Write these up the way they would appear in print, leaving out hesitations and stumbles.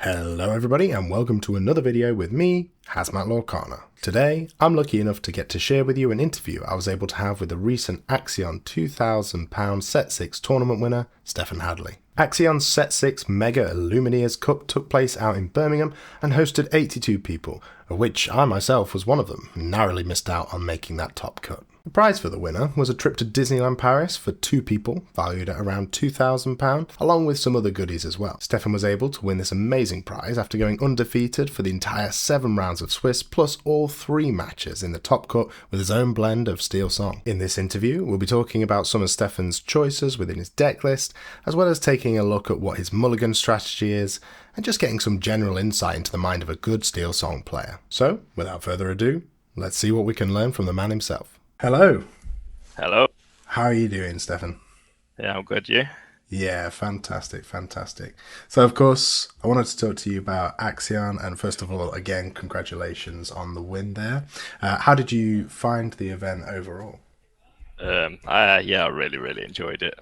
Hello everybody and welcome to another video with me, Hazmat Lorcana. Today, I'm lucky enough to get to share with you an interview I was able to have with the recent Axion £2,000 Set 6 tournament winner, Stefan Hadley. Axion's Set 6 Mega Illumineers Cup took place out in Birmingham and hosted 82 people, of which I myself was one of them, and narrowly missed out on making that top cut. The prize for the winner was a trip to Disneyland Paris for 2 people, valued at around £2,000, along with some other goodies as well. Stefan was able to win this amazing prize after going undefeated for the entire 7 rounds of Swiss, plus all 3 matches in the top cut with his own blend of Steelsong. In this interview, we'll be talking about some of Stefan's choices within his deck list, as well as taking a look at what his mulligan strategy is, and just getting some general insight into the mind of a good Steelsong player. So, without further ado, let's see what we can learn from the man himself. Hello. Hello. How are you doing, Stefan? Yeah, I'm good. You? Yeah, fantastic. So, of course, I wanted to talk to you about Axion, and first of all, again, congratulations on the win there. How did you find the event overall? I really enjoyed it.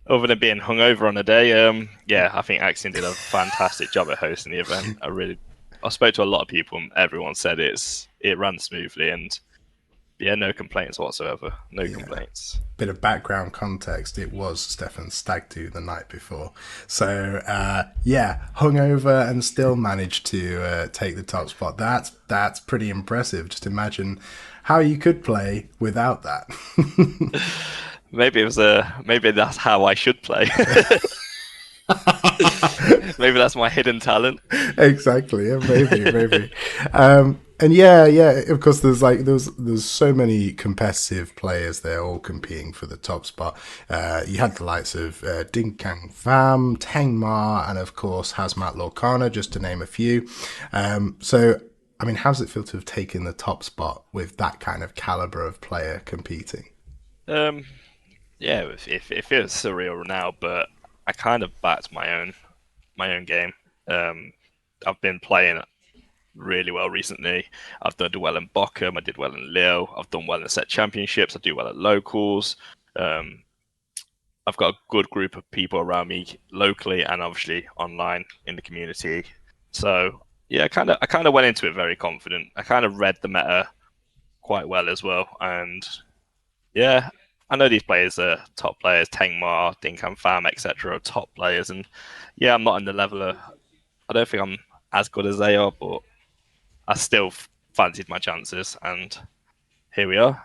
Other than being hungover on the day, I think Axion did a fantastic job at hosting the event. I spoke to a lot of people, and everyone said it ran smoothly, and yeah, no complaints whatsoever. No complaints. Bit of background context, it was Stefan's stag do the night before. So, hungover and still managed to take the top spot. That's pretty impressive. Just imagine how you could play without that. Maybe that's how I should play. Maybe that's my hidden talent. Exactly, yeah, maybe. And of course, there's so many competitive players there, all competing for the top spot. You had the likes of Dinkang Pham, Teng Ma, and of course Hazmat Lorcana, just to name a few. So, I mean, how does it feel to have taken the top spot with that kind of caliber of player competing? It feels surreal now, but I kind of backed my own game. I've been playing really well recently. I've done well in Bochum, I did well in Lille, I've done well in set championships, I do well at locals. I've got a good group of people around me locally and obviously online in the community. So yeah, I kind of went into it very confident. I kind of read the meta quite well as well, and yeah, I know these players are top players. Teng Ma, Dinkang Pham, etc. are top players, and yeah, I'm not in the level of. I don't think I'm as good as they are, but I still fancied my chances, and here we are.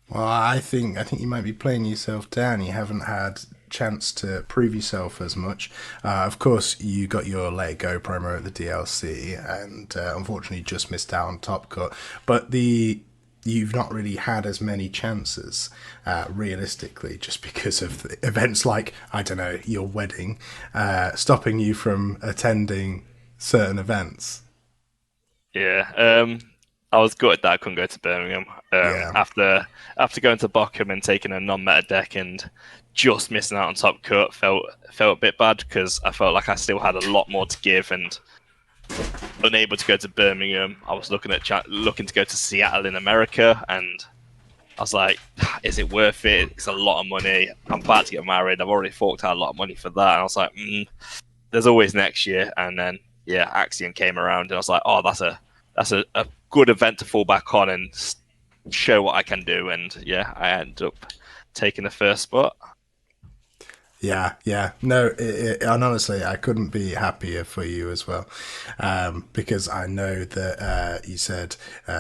Well, I think you might be playing yourself down. You haven't had chance to prove yourself as much. Of course, you got your Let It Go promo at the DLC, and unfortunately just missed out on Top Cut. But you've not really had as many chances, realistically, just because of the events like, I don't know, your wedding, stopping you from attending certain events. Yeah, I was gutted that I couldn't go to Birmingham. After going to Bochum and taking a non-meta deck and just missing out on Top Cut, felt a bit bad because I felt like I still had a lot more to give and unable to go to Birmingham. I was looking to go to Seattle in America, and I was like, is it worth it? It's a lot of money. I'm about to get married. I've already forked out a lot of money for that. And I was like, there's always next year. And then Axion came around, and I was like, oh, that's a good event to fall back on and show what I can do. And yeah, I ended up taking the first spot. Yeah. No, and honestly, I couldn't be happier for you as well, because I know that you said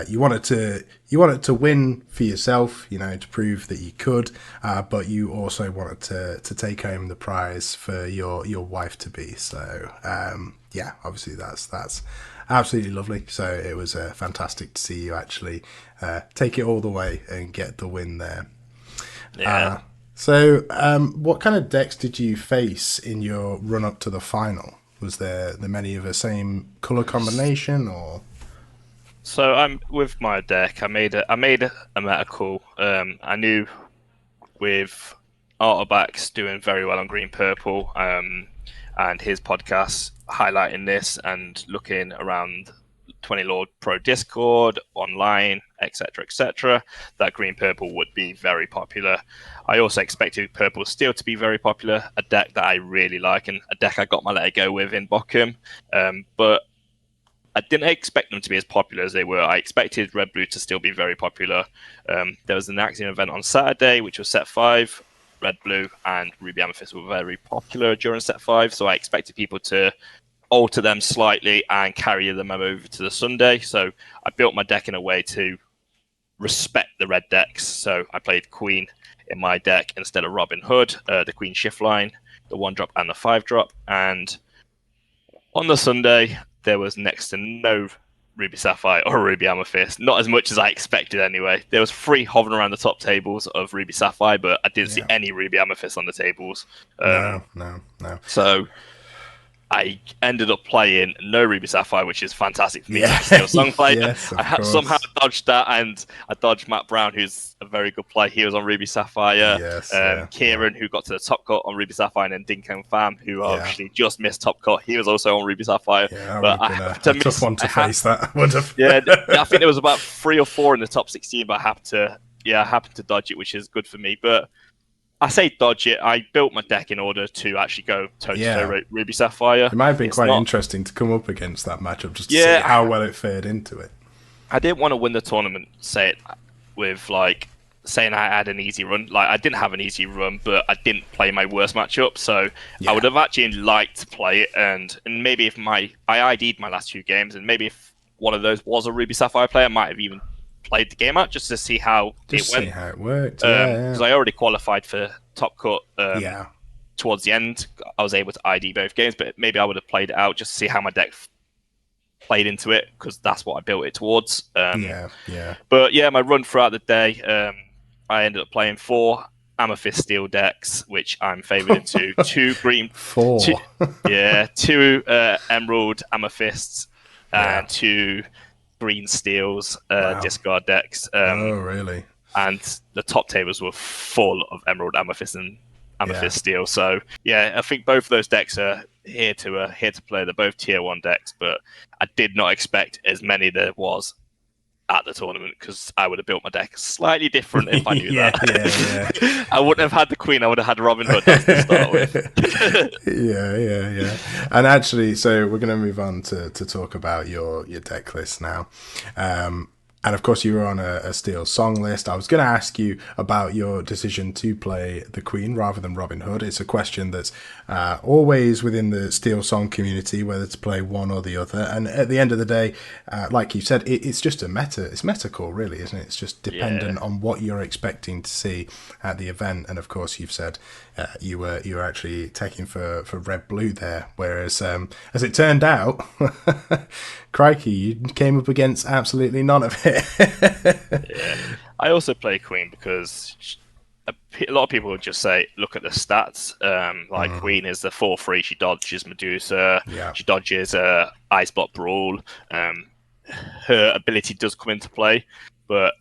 you wanted to win for yourself, to prove that you could, but you also wanted to take home the prize for your wife to be. So obviously that's absolutely lovely. So it was fantastic to see you actually take it all the way and get the win there. Yeah. So, what kind of decks did you face in your run up to the final? Was there many of the same color combination, or? So I'm with my deck. I made a meta call. I knew with Artobacks doing very well on green purple, and his podcast highlighting this and looking around 20 Lord Pro Discord, online, etc., etc., that green purple would be very popular. I also expected purple steel to be very popular, a deck that I really like and a deck I got my let it go with in Bochum. But I didn't expect them to be as popular as they were. I expected red blue to still be very popular. There was an Axion event on Saturday, which was set 5. Red blue and ruby amethyst were very popular during set 5, so I expected people to alter them slightly and carry them over to the Sunday. So I built my deck in a way to respect the red decks. So I played Queen in my deck instead of Robin Hood, the Queen shift line, the 1-drop and the 5-drop. And on the Sunday, there was next to no Ruby Sapphire or Ruby Amethyst, not as much as I expected anyway. There was 3 hovering around the top tables of Ruby Sapphire, but I didn't see any Ruby Amethyst on the tables. No. So I ended up playing no Ruby Sapphire, which is fantastic for me. Steelsong played. Yes, I somehow dodged that, and I dodged Matt Brown, who's a very good player. He was on Ruby Sapphire. Kieran, who got to the top cut on Ruby Sapphire, and then Dinko and Fam, who actually just missed top cut. He was also on Ruby Sapphire. Yeah, but I would have been a tough one to face that. Would have. I think there was about 3 or 4 in the top 16, but I happened to dodge it, which is good for me. But I say dodge it. I built my deck in order to actually go toe-to-toe Ruby Sapphire. It might have been quite interesting to come up against that matchup, just to see how well it fared into it. I didn't want to win the tournament, say it with like saying I had an easy run. Like, I didn't have an easy run, but I didn't play my worst matchup. So I would have actually liked to play it, and maybe if I ID'd my last 2 games, and maybe if one of those was a Ruby Sapphire player, I might have even played the game out just to see how it went. See how it worked. Because I already qualified for top cut. Towards the end, I was able to ID both games, but maybe I would have played it out just to see how my deck played into it, because that's what I built it towards. But my run throughout the day, I ended up playing 4 amethyst steel decks, which I'm favoured into. 2 green, 4, 2 emerald amethysts, and 2 green steels discard decks. Oh, really? And the top tables were full of emerald amethyst and amethyst steel. So I think both of those decks are here to play. They're both tier 1 decks, but I did not expect as many there was at the tournament, because I would have built my deck slightly different if I knew that. I wouldn't have had the Queen, I would have had Robin Hood to start with. And actually, so we're going to move on to talk about your deck list now. And of course, you were on a Steelsong list. I was going to ask you about your decision to play the Queen rather than Robin Hood. It's a question that's always within the Steelsong community, whether to play one or the other. And at the end of the day, like you said, it's just a meta. It's meta call, really, isn't it? It's just dependent on what you're expecting to see at the event. And of course, you've said you were actually taking for red blue there, whereas as it turned out, crikey, you came up against absolutely none of it. I also play Queen because a lot of people would just say, look at the stats. Queen is the 4/3. She dodges Medusa. She dodges Ice Block Brawl. Her ability does come into play, but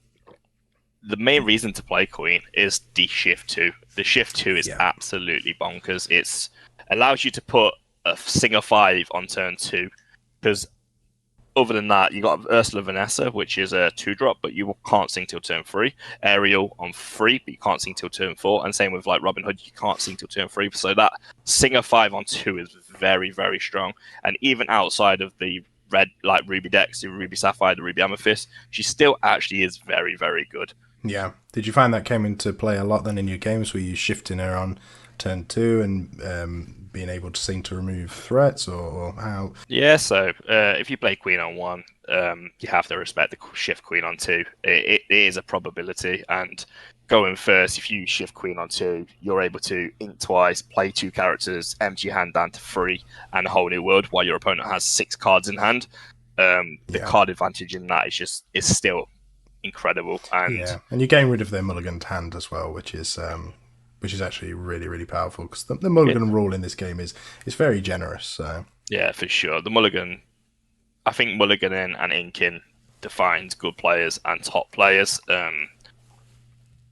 the main reason to play Queen is the Shift 2. The Shift 2 is absolutely bonkers. It allows you to put a Singer 5 on turn 2, because other than that, you got Ursula Vanessa, which is a 2-drop, but you can't sing till turn 3. Ariel on 3, but you can't sing till turn 4. And same with like Robin Hood, you can't sing till turn 3. So that Singer 5 on 2 is very, very strong. And even outside of the red, like Ruby decks, the Ruby Sapphire, the Ruby Amethyst, she still actually is very, very good. Yeah. Did you find that came into play a lot then in your games? Were you shifting her on turn 2 and being able to sing to remove threats, or how? Yeah, so if you play Queen on 1, you have to respect the shift Queen on 2. It is a probability, and going first, if you shift Queen on 2, you're able to ink twice, play 2 characters, empty your hand down to 3, and a whole new world, while your opponent has 6 cards in hand. The card advantage in that is still incredible. And you're getting rid of their mulliganed hand as well, which is actually really, really powerful, because the mulligan rule in this game is very generous. So. Yeah, for sure. The mulligan, I think mulliganing and inking defines good players and top players.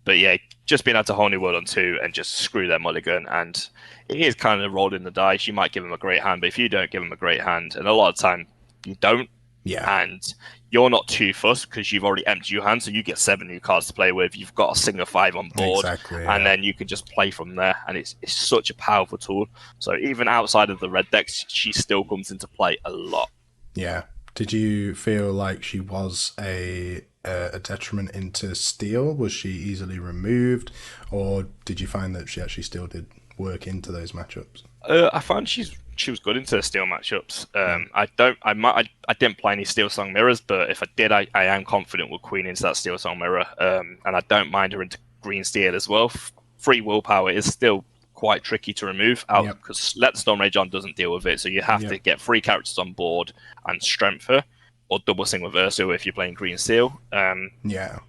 But yeah, just being able to whole new world on 2 and just screw their mulligan, and it is kind of rolled in the dice. You might give them a great hand, but if you don't give them a great hand, and a lot of the time you don't, Yeah. And you're not too fussed because you've already emptied your hand, so you get 7 new cards to play with. You've got a Singer 5 on board, Exactly. and then you can just play from there. And it's such a powerful tool. So even outside of the red decks, she still comes into play a lot. Yeah. Did you feel like she was a detriment into Steel? Was she easily removed, or did you find that she actually still did work into those matchups? I found she was good into Steel matchups. I didn't play any Steelsong mirrors, but if I did, I am confident with Queen into that Steelsong mirror, and I don't mind her into Green Steel as well. Free willpower is still quite tricky to remove out because Let the Storm Rage On doesn't deal with it, so you have to get 3 characters on board and strength her, or double sing with Ursa if you're playing Green Steel.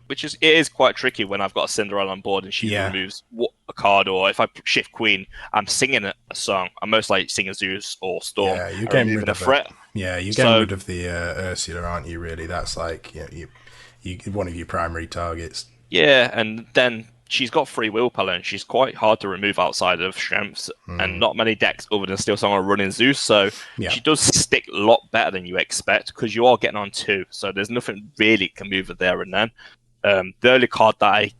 Which it is quite tricky when I've got a Cinderella on board and she removes a card, or if I shift Queen, I'm singing a song. I'm most likely singing Zeus or Storm. Yeah, you're getting rid of a threat. You're getting rid of the Ursula, aren't you? Really, that's like you one of your primary targets. Yeah, and then she's got free willpower and she's quite hard to remove outside of strengths, and not many decks other than Steelsong are running Zeus, so she does stick a lot better than you expect because you are getting on 2, so there's nothing really can move her there and then. The only card that I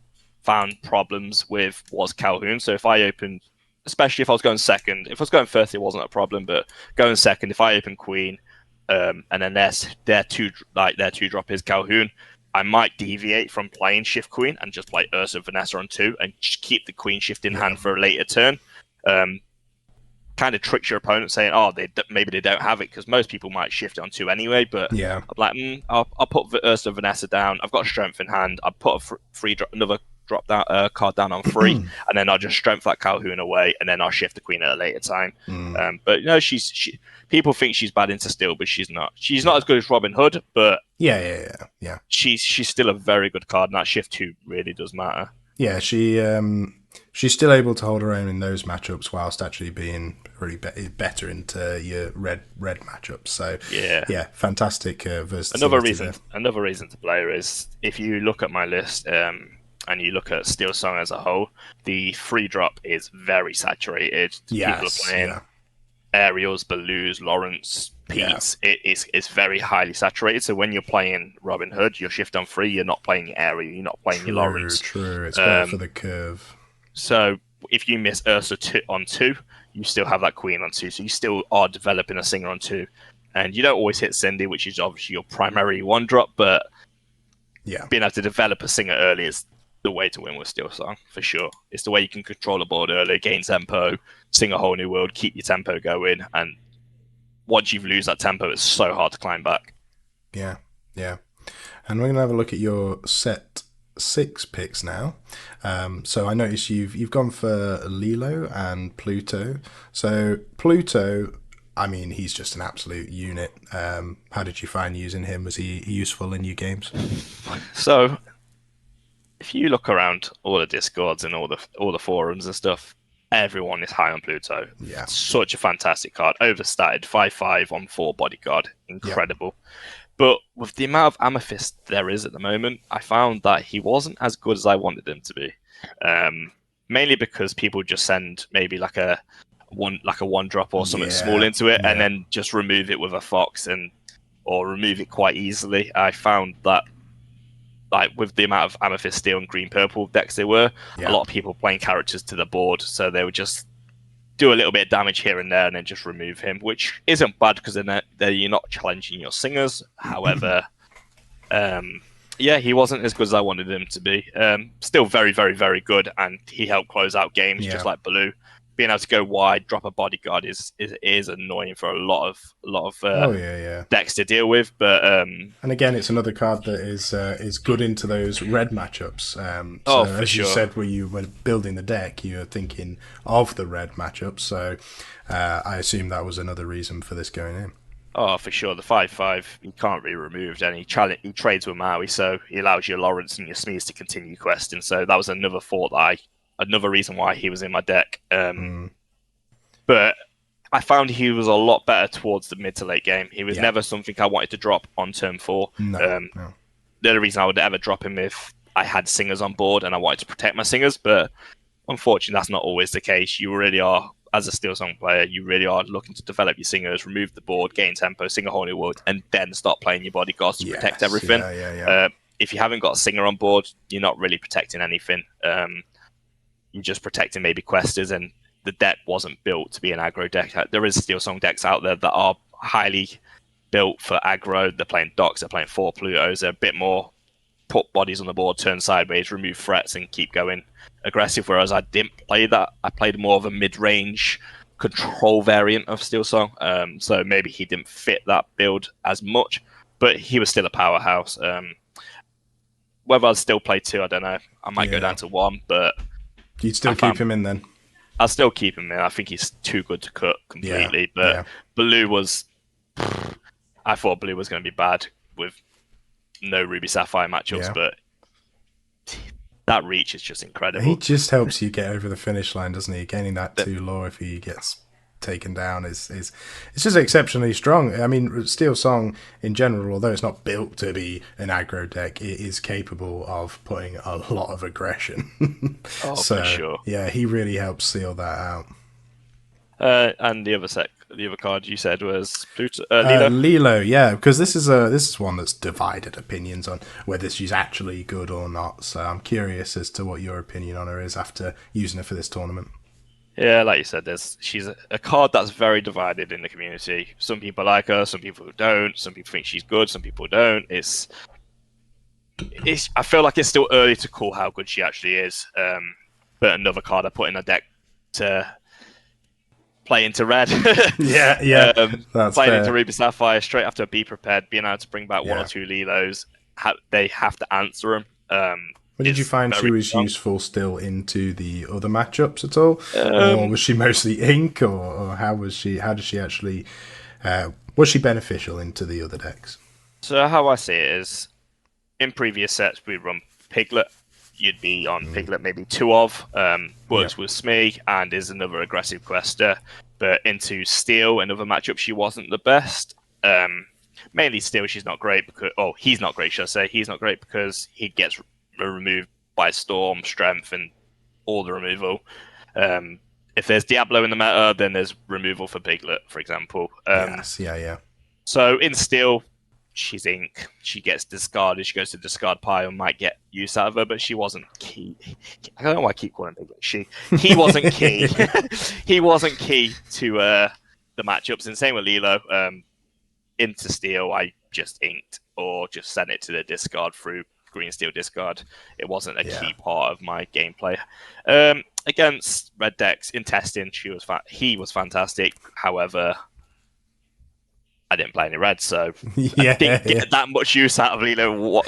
found problems with was Calhoun, so if I opened, especially if I was going second, if I was going first it wasn't a problem, but going second, if I open Queen and then their two drop is Calhoun, I might deviate from playing Shift Queen and just play Ursa Vanessa on 2 and just keep the Queen Shift in hand for a later turn. Kind of tricks your opponent saying, oh, maybe they don't have it, because most people might shift it on 2 anyway. But I'm like, I'll put Ursa Vanessa down. I've got Strength in hand. I'll put another drop down card down on 3, and then I'll just Strength that Calhoun away, and then I'll shift the Queen at a later time. But you know, people think she's bad into Steel, but she's not. She's not as good as Robin Hood, but she's still a very good card, and that shift 2 really does matter. Yeah, she's still able to hold her own in those matchups whilst actually being really better into your red matchups. So yeah, fantastic versatility. Another reason to play her is if you look at my list. And you look at Steelsong as a whole, the free drop is very saturated. People are playing Ariels, Balus, Lawrence, Pete's. It's very highly saturated. So when you're playing Robin Hood, your shift on 3, you're not playing your Ariel, you're not playing your Lawrence. True, it's better for the curve. So if you miss Ursa on 2, you still have that Queen on 2. So you still are developing a Singer on 2. And you don't always hit Cindy, which is obviously your primary 1-drop, but being able to develop a Singer early is the way to win with Steelsong, for sure. It's the way you can control the board early, gain tempo, sing a whole new world, keep your tempo going, and once you lose that tempo, it's so hard to climb back. Yeah. And we're going to have a look at your set 6 picks now. So I noticed you've gone for Lilo and Pluto. So Pluto, I mean, he's just an absolute unit. How did you find using him? Was he useful in your games? So if you look around all the Discords and all the forums and stuff, everyone is high on Pluto. Yeah. Such a fantastic card. Overstated, 5/5 on 4 bodyguard. Incredible. But with the amount of Amethyst there is at the moment, I found that he wasn't as good as I wanted him to be. Mainly because people just send maybe like a 1-drop or something small into it and then just remove it with a Fox or remove it quite easily. I found that, like, with the amount of Amethyst, Steel, and Green Purple decks there were, a lot of people playing characters to the board, so they would just do a little bit of damage here and there and then just remove him, which isn't bad because then you're not challenging your Singers. However, he wasn't as good as I wanted him to be. Still very, very, very good, and he helped close out games just like Baloo. Being able to go wide, drop a bodyguard is annoying for a lot of decks to deal with. But and again, it's another card that is good into those red matchups. For you said, when you were building the deck, you were thinking of the red matchups. So I assume that was another reason for this going in. Oh, for sure. The 5/5, he can't be removed, and he trades with Maui, so he allows your Lawrence and your Smees to continue questing. So that was another another reason why he was in my deck. But I found he was a lot better towards the mid to late game. He was never something I wanted to drop on turn 4. No. The only reason I would ever drop him if I had Singers on board and I wanted to protect my Singers, but unfortunately that's not always the case. You really are as a Steelsong player, you really are looking to develop your singers, remove the board, gain tempo, sing a whole new world, and then start playing your bodyguards to protect everything. If you haven't got a singer on board, you're not really protecting anything. You're just protecting maybe questers, and the deck wasn't built to be an aggro deck. There is Steelsong decks out there that are highly built for aggro. They're playing docks, they're playing 4 Plutos, they're a bit more put bodies on the board, turn sideways, remove threats, and keep going aggressive, whereas I didn't play that. I played more of a mid-range control variant of Steelsong, so maybe he didn't fit that build as much, but he was still a powerhouse. Whether I'd still play 2, I don't know. I might go down to 1, but... You'd still keep him in then? I'll still keep him in. I think he's too good to cut completely, but Blue was... I thought Blue was going to be bad with no Ruby Sapphire matchups, but that reach is just incredible. He just helps you get over the finish line, doesn't he? Gaining that 2 lore if he gets taken down is it's just exceptionally strong. I mean, Steelsong in general, although it's not built to be an aggro deck, it is capable of putting a lot of aggression. For sure. Yeah, he really helps seal that out. And the other card you said was Lilo? Lilo, yeah, because this is one that's divided opinions on whether she's actually good or not. So I'm curious as to what your opinion on her is after using her for this tournament. Yeah, like you said, she's a card that's very divided in the community. Some people like her, some people don't. Some people think she's good, some people don't. I feel like it's still early to call how good she actually is. But another card I put in a deck to play into red. That's playing fair. into Ruby Sapphire straight after Be Prepared, being able to bring back 1 or 2 Lilos. They have to answer them. Did you find she was useful still into the other matchups at all, or was she mostly ink, or how was she? How did she actually? Was she beneficial into the other decks? So how I see it is, in previous sets we run Piglet. You'd be on Piglet maybe 2 of, works with Smee and is another aggressive quester. But into Steel and other matchups, she wasn't the best. Mainly Steel, she's not great because... Oh, he's not great, should I say. He's not great because he gets removed by Storm, Strength, and all the removal. If there's Diablo in the meta, then there's removal for Piglet, for example. So in Steel... she's ink. She gets discarded. She goes to discard pile and might get use out of her, but she wasn't key. I don't know why I keep calling her she. He wasn't key. He wasn't key to the matchups. And same with Lilo. Into Steel, I just inked or just sent it to the discard through Green Steel discard. It wasn't a key part of my gameplay. Against red decks in testing, he was fantastic. However, I didn't play any red, so I didn't get that much use out of Lilo.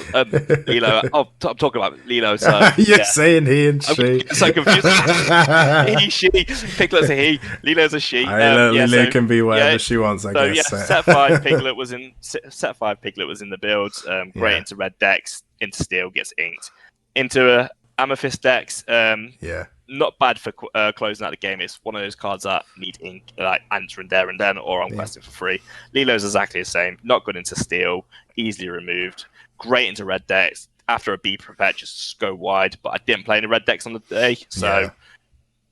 Lilo. Oh, I'm talking about Lilo. So you're saying he and she. I'm so confused. He, she. Piglet's a he. Lilo's a she. Lilo can be whatever she wants. I guess. Set 5 Piglet was in the build. Great into red decks. Into Steel gets inked. Into Amethyst decks. Not bad for closing out the game. It's one of those cards that need ink, like answering there and then, or on questing for free. Lilo's exactly the same. Not good into Steel, easily removed. Great into red decks. After a Be Prepared, just go wide. But I didn't play any red decks on the day, so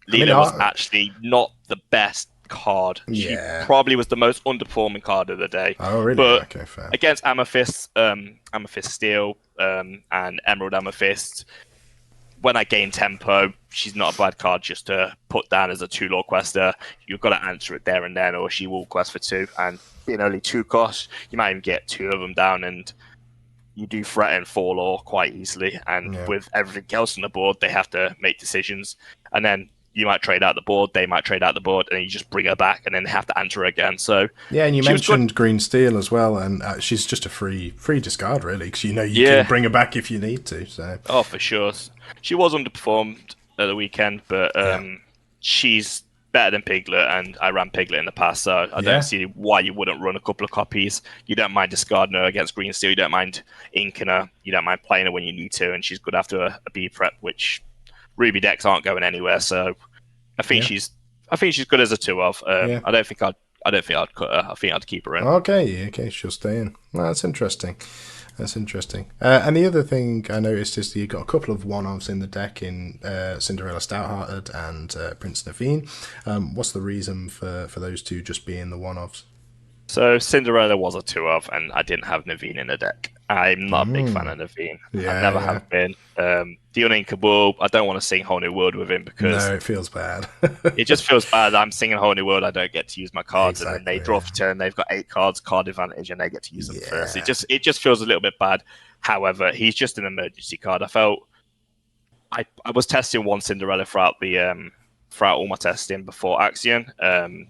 Lilo was actually not the best card. She probably was the most underperforming card of the day. Oh, really? But okay, fair. Against Amethyst, Amethyst Steel, and Emerald Amethyst, when I gain tempo, she's not a bad card just to put down as a 2-lore quester. You've got to answer it there and then, or she will quest for 2. And being only 2 costs, you might even get 2 of them down, and you do threaten 4-lore quite easily. And with everything else on the board, they have to make decisions. And then you might trade out the board, they might trade out the board, and you just bring her back, and then they have to answer her again. So and you mentioned Green Steel as well, and she's just a free discard, really, because you can bring her back if you need to. So for sure. She was underperformed at the weekend, but she's better than Piglet, and I ran Piglet in the past, so I don't see why you wouldn't run a couple of copies. You don't mind discarding her against Green Steel, you don't mind inking her, you don't mind playing her when you need to, and she's good after a B prep, which Ruby decks aren't going anywhere, so I think she's good as a 2 of. I don't think I'd cut her. I think I'd keep her in. Okay, she'll stay in. Well, that's interesting. That's interesting. And the other thing I noticed is that you got a couple of one-offs in the deck in Cinderella Stouthearted and Prince Naveen. What's the reason for those two just being the one-offs? So Cinderella was a 2 of, and I didn't have Naveen in the deck. I'm not a big fan of Naveen. I never have been. Dionin Kabul, I don't want to sing Whole New World with him because no, it feels bad. it just feels bad. I'm singing Whole New World, I don't get to use my cards, and then they draw for turn. They've got 8 cards, card advantage, and they get to use them first. It just feels a little bit bad. However, he's just an emergency card. I felt I was testing one Cinderella throughout all my testing before Axion, and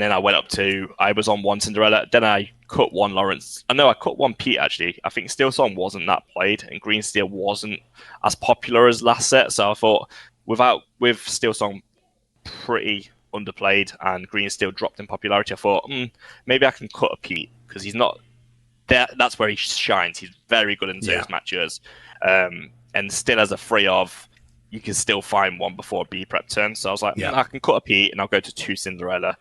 then I went up to, I was on one Cinderella, then I cut one Lawrence. I cut one Pete, actually. I think Steelsong wasn't that played, and Green Steel wasn't as popular as last set, so I thought, with Steelsong pretty underplayed, and Green Steel dropped in popularity, I thought, maybe I can cut a Pete, because he's not, that's where he shines. He's very good in those matches, and still as a 3-of, you can still find one before B prep turn, so I was like, I can cut a Pete, and I'll go to 2 Cinderella.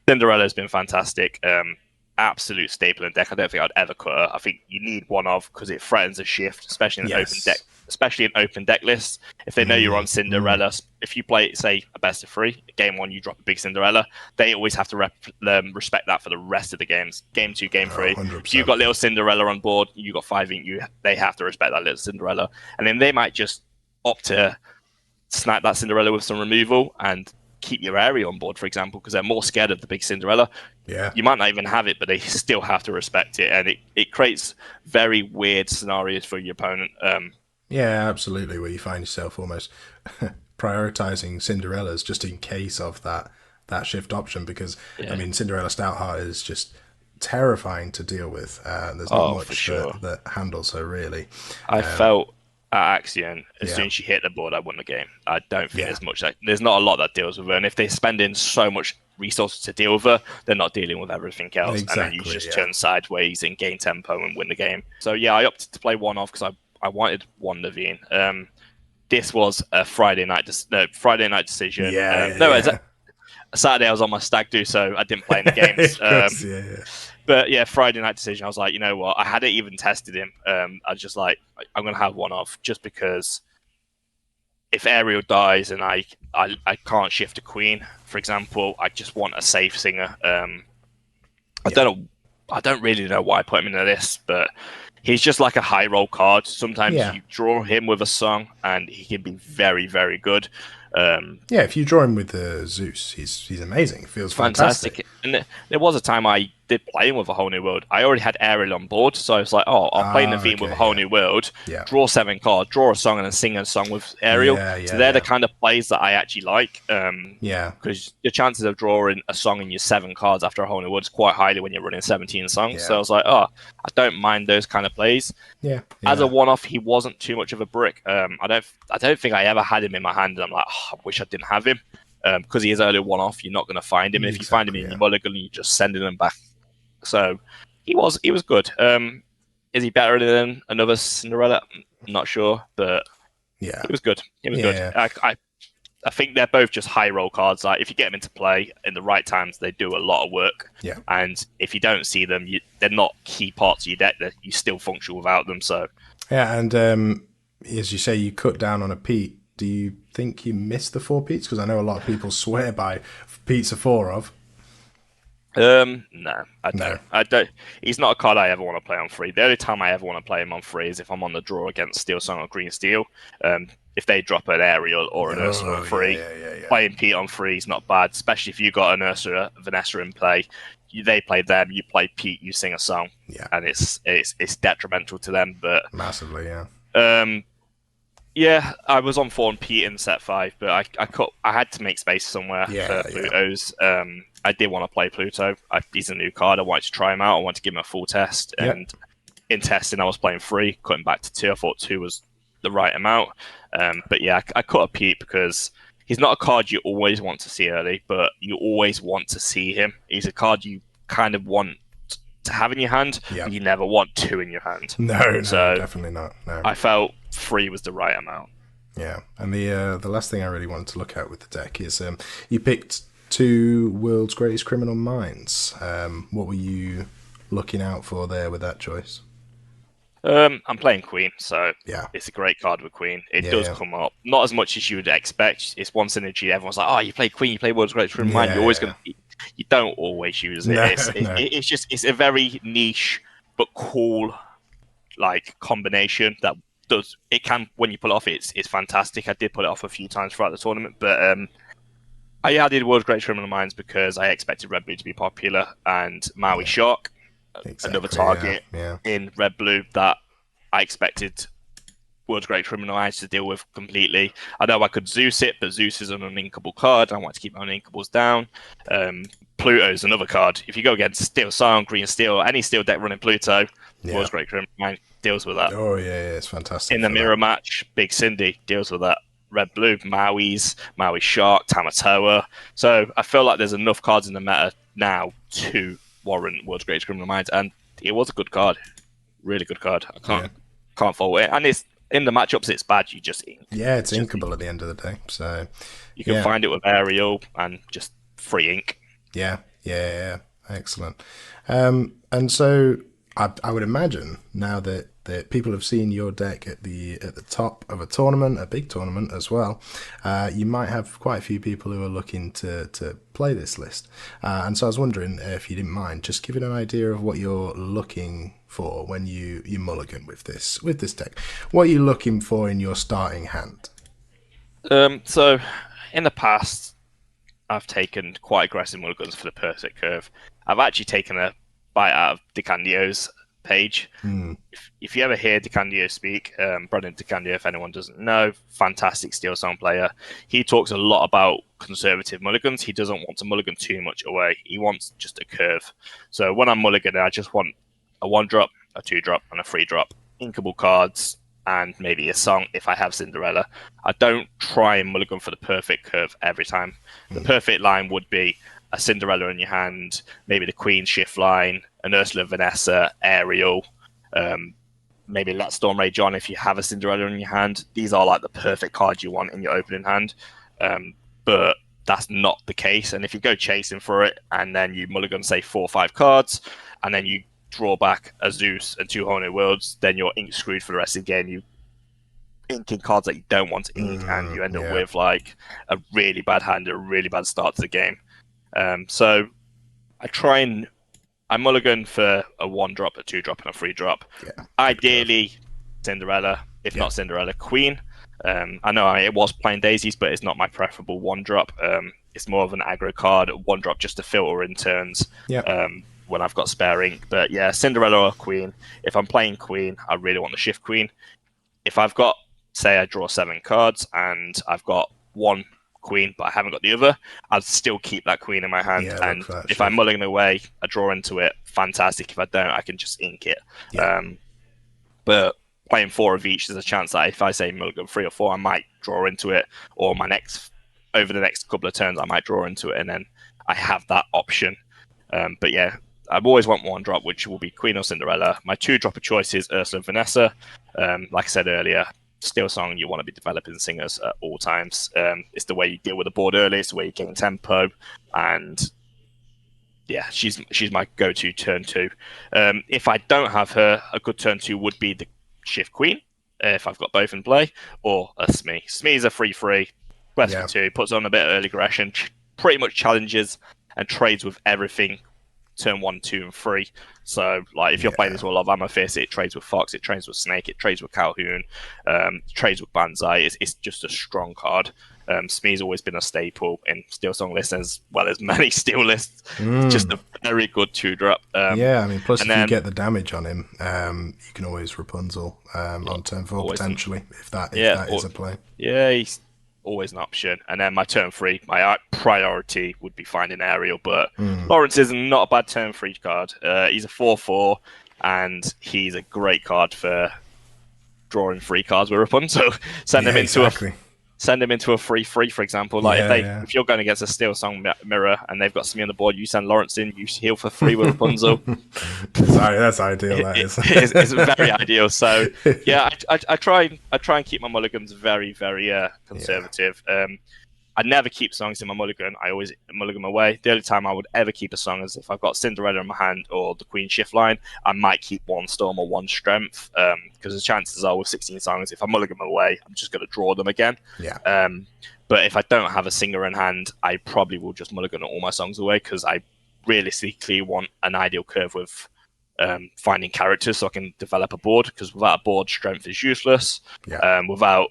Cinderella's been fantastic. Absolute staple in deck. I don't think I'd ever cut her. I think you need one of because it threatens a shift, especially in an open deck. Especially in open deck lists. If they know you're on Cinderella, if you play, say, a best of 3, game 1 you drop a big Cinderella, they always have to respect that for the rest of the games. Game 2, game 3. 100%. If you've got little Cinderella on board, you got 5 ink, they have to respect that little Cinderella, and then they might just opt to snipe that Cinderella with some removal and keep your area on board, for example, because they're more scared of the big Cinderella. You might not even have it, but they still have to respect it, and it creates very weird scenarios for your opponent. Yeah, absolutely, where you find yourself almost prioritizing Cinderellas just in case of that shift option, because I mean, Cinderella Stoutheart is just terrifying to deal with. There's not much that handles her, really. I felt at Axion, as soon as she hit the board, I won the game. I don't think there's not a lot that deals with her, and if they spend in so much resources to deal with her, they're not dealing with everything else, and then you just turn sideways and gain tempo and win the game. So I opted to play one off because I wanted one Naveen. This was a Friday night decision. Saturday I was on my stag do, so I didn't play any games. But Friday night decision, I was like, you know what? I hadn't even tested him. I was just like, I'm going to have one off just because if Ariel dies and I can't shift a queen, for example, I just want a safe singer. I don't really know why I put him into this, but he's just like a high roll card. Sometimes you draw him with a song and he can be very, very good. If you draw him with Zeus, he's amazing. It feels fantastic. And there was a time I did play him with a Whole New World. I already had Ariel on board, so I was like, I'll play Naveen with a Whole New World, draw 7 cards, draw a song, and then sing a song with Ariel. So they're the kind of plays that I actually like. Because your chances of drawing a song in your 7 cards after a Whole New World is quite highly when you're running 17 songs. So I was like, I don't mind those kind of plays. As a one-off, he wasn't too much of a brick. I don't think I ever had him in my hand, and I'm like, I wish I didn't have him. Because he is only one-off, you're not going to find him. And if you find him in your mulligan, you're just sending him back. So he was good. Is he better than another Cinderella? I'm not sure, but he was good. He was good. I think they're both just high roll cards. Like if you get them into play in the right times, they do a lot of work. And if you don't see them, they're not key parts of your deck. You still function without them. So and as you say, you cut down on a Pete. Do you think you missed the 4 Petes? Because I know a lot of people swear by Pete's a 4-of. No, I don't. I don't. He's not a card I ever want to play on 3. The only time I ever want to play him on 3 is if I'm on the draw against Steelsong or Green Steel. If they drop an Ariel or an Ursula on 3, playing Pete on 3 is not bad, especially if you got an Ursula, Vanessa in play. They play them, you play Pete, you sing a song, and it's detrimental to them. But massively, I was on 4 and Pete in set 5, but I had to make space somewhere for Pluto's. I did want to play Pluto. He's a new card. I wanted to try him out. I wanted to give him a full test. And in testing, I was playing 3, cutting back to 2. I thought 2 was the right amount. But I cut a Pete because he's not a card you always want to see early, but you always want to see him. He's a card you kind of want to have in your hand, but you never want 2 in your hand. No, definitely not. No. I felt 3 was the right amount. Yeah, and the last thing I really wanted to look at with the deck is you picked 2 world's greatest criminal minds. What were you looking out for there with that choice? I'm playing Queen, so Yeah. it's a great card with Queen. It Yeah, does yeah. come up, not as much as you would expect. It's one synergy. Everyone's like, "Oh, you play Queen, you play World's Greatest Criminal Mind. You're always Yeah. gonna." You don't always use it. No, no. It's just it's a very niche but cool like combination that does it can when you pull it off. It's fantastic. I did pull it off a few times throughout the tournament, but I added World's Greatest Criminal Minds because I expected Red Blue to be popular and Maui Shark. Exactly, Another target yeah. in Red Blue that I expected World's Great Criminal Minds to deal with completely. I know I could Zeus it, but Zeus is an uninkable card. I want to keep my uninkables down. Pluto's another card. If you go against Steelsong, Green Steel, any Steel deck running Pluto, World's Great Criminal Mind deals with that. Oh yeah, it's fantastic. In the mirror match, Big Cindy deals with that. Red Blue, Maui Shark, Tamatoa. So I feel like there's enough cards in the meta now to warrant World's Greatest Criminal Minds, and it was a good card, really good card. I can't fault it, and it's in the matchups. It's bad. You just ink. Yeah, it's inkable at the end of the day. So you can find it with Aerial and just free ink. Yeah. Excellent. And so I would imagine now that people have seen your deck at the top of a tournament, a big tournament as well, you might have quite a few people who are looking to play this list. And so I was wondering if you didn't mind just giving an idea of what you're looking for when you mulligan with this deck. What are you looking for in your starting hand? So in the past, I've taken quite aggressive mulligans for the perfect curve. I've actually taken a bite out of DeCandio's page. If you ever hear DeCandio speak, Brendan DeCandio, if anyone doesn't know, fantastic Steelsong player. He talks a lot about conservative mulligans. He doesn't want to mulligan too much away. He wants just a curve. So when I'm mulliganing, I just want a 1-drop, a 2-drop, and a 3-drop. Inkable cards, and maybe a song if I have Cinderella. I don't try and mulligan for the perfect curve every time. The perfect line would be a Cinderella in your hand, maybe the Queen shift line, an Ursula Vanessa, Aerial, maybe Let Storm Rage On if you have a Cinderella in your hand. These are like the perfect cards you want in your opening hand. But that's not the case. And if you go chasing for it and then you mulligan, say, 4 or 5 cards, and then you draw back a Zeus and 2 Whole New Worlds, then you're ink screwed for the rest of the game. You inking cards that you don't want to ink, and you end up with like a really bad hand, a really bad start to the game. So I mulligan for a 1-drop, a 2-drop, and a 3-drop. Ideally, Cinderella. If not Cinderella, Queen. I know it was playing daisies, but it's not my preferable 1-drop. It's more of an aggro card, 1-drop just to filter in turns when I've got spare ink. But yeah, Cinderella or Queen. If I'm playing Queen, I really want the Shift Queen. If I've got, say I draw 7 cards and I've got 1 Queen, but I haven't got the other, I'd still keep that Queen in my hand. And if I mulligan away, I draw into it, fantastic. If I don't, I can just ink it. But playing 4 of each, there's a chance that if I say mulligan 3 or 4, I might draw into it, or over the next couple of turns, I might draw into it, and then I have that option. But yeah, I've always want 1-drop, which will be Queen or Cinderella. My 2-drop of choice is Ursula and Vanessa. Like I said earlier, Steelsong, you want to be developing singers at all times. It's the way you deal with the board early, it's the way you gain tempo, and yeah, she's my go-to turn 2. If I don't have her, a good turn 2 would be the Shift Queen, if I've got both in play, or a Smee. Smee's a 3/3, quest for 2, puts on a bit of early aggression, pretty much challenges and trades with everything turn 1, 2, and 3. So, like, if you're playing this with a lot of Ammo Fist, it trades with Fox, it trades with Snake, it trades with Calhoun, trades with Banzai. It's just a strong card. Smee's always been a staple in Steelsong lists as well as many Steel lists. Just a very good 2-drop. I mean, plus if you get the damage on him, you can always Rapunzel on turn 4 potentially, if that is a play. Yeah, he's always an option. And then my turn 3, my priority would be finding Aerial, but Lawrence is not a bad turn 3 card. He's a 4/4, and he's a great card for drawing 3 cards with Rapunzel. Send him into a 3/3, for example. Like if you're going against a Steelsong mirror and they've got Smee on the board, you send Lawrence in, you heal for 3 with Rapunzel. Sorry, that's ideal. That is. It's very ideal. So yeah, I try and keep my mulligans very, very conservative. I never keep songs in my mulligan. I always mulligan them away. The only time I would ever keep a song is if I've got Cinderella in my hand or the Queen Shift line. I might keep one Storm or one Strength, because the chances are with 16 songs, if I mulligan them away, I'm just going to draw them again. Yeah. But if I don't have a singer in hand, I probably will just mulligan all my songs away, because I realistically want an ideal curve with finding characters so I can develop a board, because without a board, Strength is useless. Yeah. Without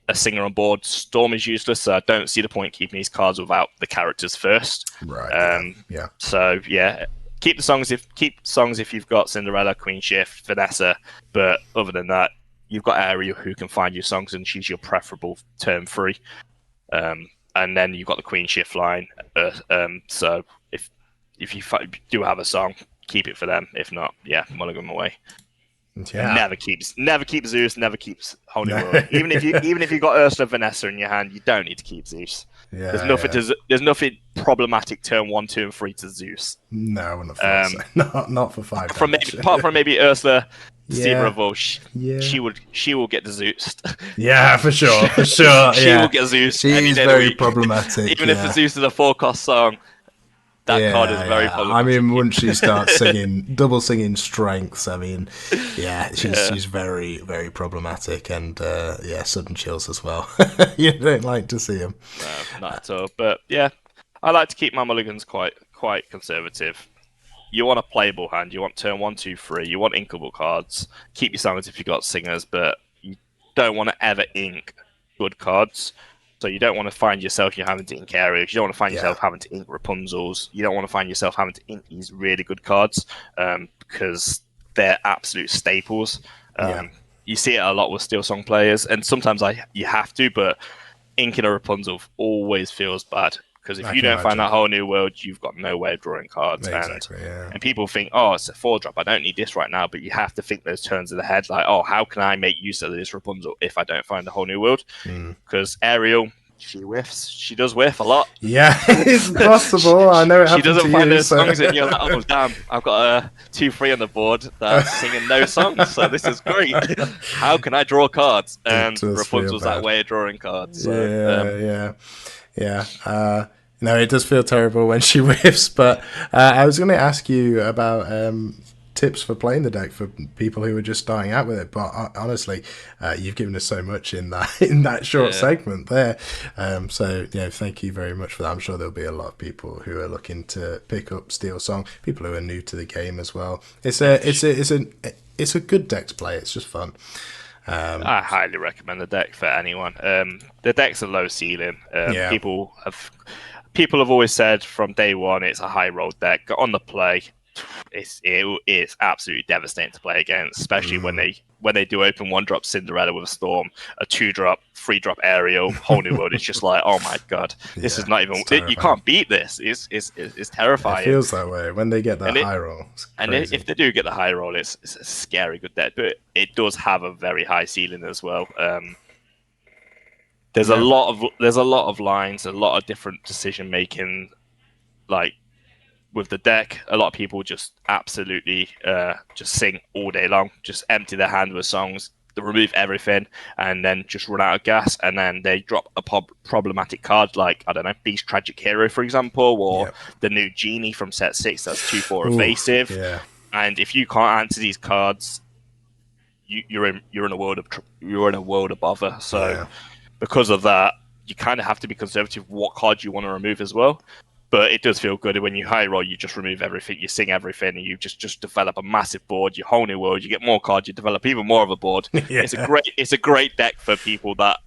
a singer on board, Storm is useless, so I don't see the point keeping these cards without the characters first. Right. Yeah. So yeah, keep songs if you've got Cinderella, Queen Shift, Vanessa, but other than that, you've got Ariel who can find your songs, and she's your preferable turn 3. And then you've got the Queen Shift line. So if you do have a song, keep it for them. If not, yeah, mulligan them away. Yeah. Never keep Zeus. Never keeps Holy World. Even if you got Ursula, Vanessa in your hand, you don't need to keep Zeus. Yeah, there's nothing problematic turn 1, 2, and 3 to Zeus. No, I wouldn't have thought so. Not for 5. Apart from maybe Ursula, Steve Yeah. Revolt, she will get the Zeus. Yeah, for sure. She will get Zeus. She's very problematic. Even if the Zeus is a 4-cost song, that card is very problematic. I mean, once she starts double singing strengths, I mean, she's very, very problematic, and sudden chills as well. You don't like to see them. No, not at all. But yeah, I like to keep my mulligans quite conservative. You want a playable hand. You want turn 1, 2, 3. You want inkable cards. Keep your songs if you've got singers, but you don't want to ever ink good cards. So you don't want to find yourself having to ink Aries. You don't want to find yourself having to ink Rapunzels. You don't want to find yourself having to ink these really good cards, because they're absolute staples. You see it a lot with Steelsong players, and sometimes you have to, but inking a Rapunzel always feels bad, because if you don't find that whole new world, you've got no way of drawing cards. Exactly, and people think, oh, it's a 4-drop, I don't need this right now, but you have to think those turns of the head, like, oh, how can I make use of this Rapunzel if I don't find the whole new world? Because Ariel, she whiffs. She does whiff a lot. Yeah, it's possible. I know it happens. She doesn't to find you, those songs, and you're like, oh damn, I've got a 2-3 on the board that's singing no songs, so this is great. How can I draw cards? And Rapunzel's that way of drawing cards. So, yeah. No, it does feel terrible when she whiffs, but I was going to ask you about tips for playing the deck for people who are just starting out with it, but honestly, you've given us so much in that short segment there. So thank you very much for that. I'm sure there'll be a lot of people who are looking to pick up Steelsong, people who are new to the game as well. It's a good deck to play. It's just fun. I highly recommend the deck for anyone. The deck's a low ceiling. People have always said from day one it's a high roll deck. On the play, it is absolutely devastating to play against, especially when they do open 1-drop Cinderella with a Storm, a 2-drop, 3-drop Ariel, whole new world. It's just like, oh my god, this is not even. You can't beat this. It's terrifying. It feels that way when they get that high roll. And if they do get the high roll, it's a scary good deck, but it does have a very high ceiling as well. There's a lot of lines, a lot of different decision making, like with the deck. A lot of people just absolutely just sing all day long, just empty their hand with songs, they remove everything, and then just run out of gas, and then they drop a problematic card like, I don't know, Beast Tragic Hero, for example, or the new Genie from set 6 that's 2/4 evasive. Yeah. And if you can't answer these cards, you're in a world of bother. So because of that, you kind of have to be conservative what cards you want to remove as well. But it does feel good when you high roll, you just remove everything, you sing everything, and you just develop a massive board, your whole new world, you get more cards, you develop even more of a board. It's a great deck for people that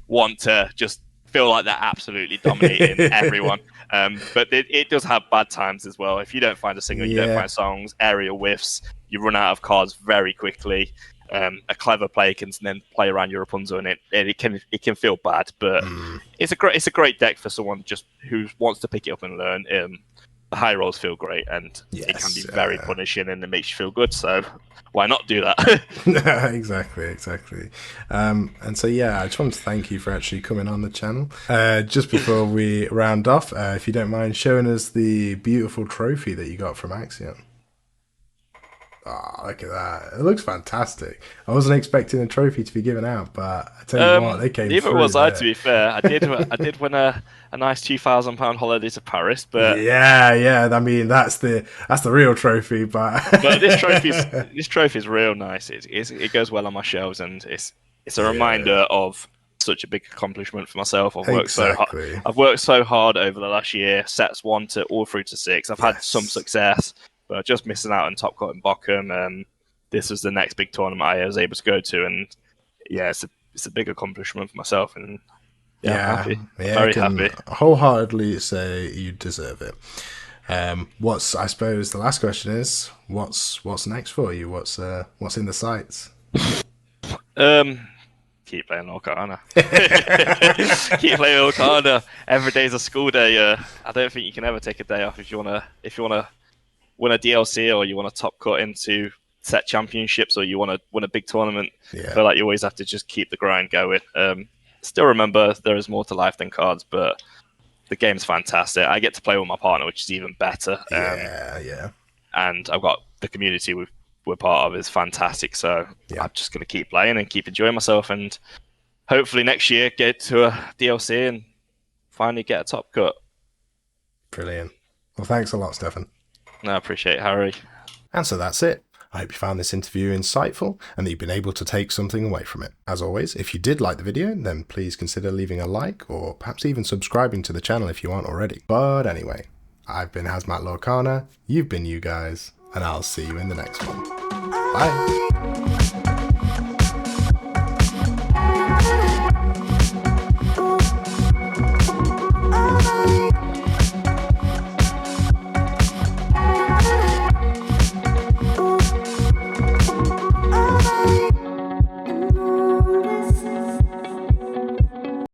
want to just feel like they're absolutely dominating everyone. But it does have bad times as well. If you don't find a singer, you don't find songs, area whiffs, you run out of cards very quickly. A clever player can then play around your Rapunzel, and it can feel bad, but it's a great deck for someone just who wants to pick it up and learn. The high rolls feel great, and it can be very punishing, and it makes you feel good. So why not do that? Exactly. And so I just want to thank you for actually coming on the channel. Just before we round off, if you don't mind showing us the beautiful trophy that you got from Axion. Oh, look at that. It looks fantastic. I wasn't expecting a trophy to be given out, but I tell you what, they came neither through was I, there. to be fair. I did win a nice £2,000 holiday to Paris, but Yeah. I mean, that's the real trophy, but this trophy's real nice. It goes well on my shelves, and it's a reminder of such a big accomplishment for myself. I've worked so hard over the last year, sets 1 to all through to 6. I've had some success, but just missing out on Top Cut in Bochum. This was the next big tournament I was able to go to, and yeah, it's a big accomplishment for myself, and I'm happy. Very happy. Wholeheartedly say you deserve it. I suppose the last question is, what's next for you? What's in the sights? Keep playing Lorcana. Keep playing Lorcana. Every day's a school day. I don't think you can ever take a day off if you wanna win a DLC, or you want to top cut into set championships, or you want to win a big tournament. I feel like you always have to just keep the grind going. Still remember there is more to life than cards, but the game's fantastic. I get to play with my partner, which is even better. And I've got the community we're part of is fantastic. So I'm just going to keep playing and keep enjoying myself, and hopefully next year get to a DLC and finally get a top cut. Brilliant. Well, thanks a lot, Stefan. No, I appreciate it, Harry. And so that's it. I hope you found this interview insightful and that you've been able to take something away from it. As always, if you did like the video, then please consider leaving a like or perhaps even subscribing to the channel if you aren't already. But anyway, I've been Hazmat Lorcana, you've been you guys, and I'll see you in the next one. Bye!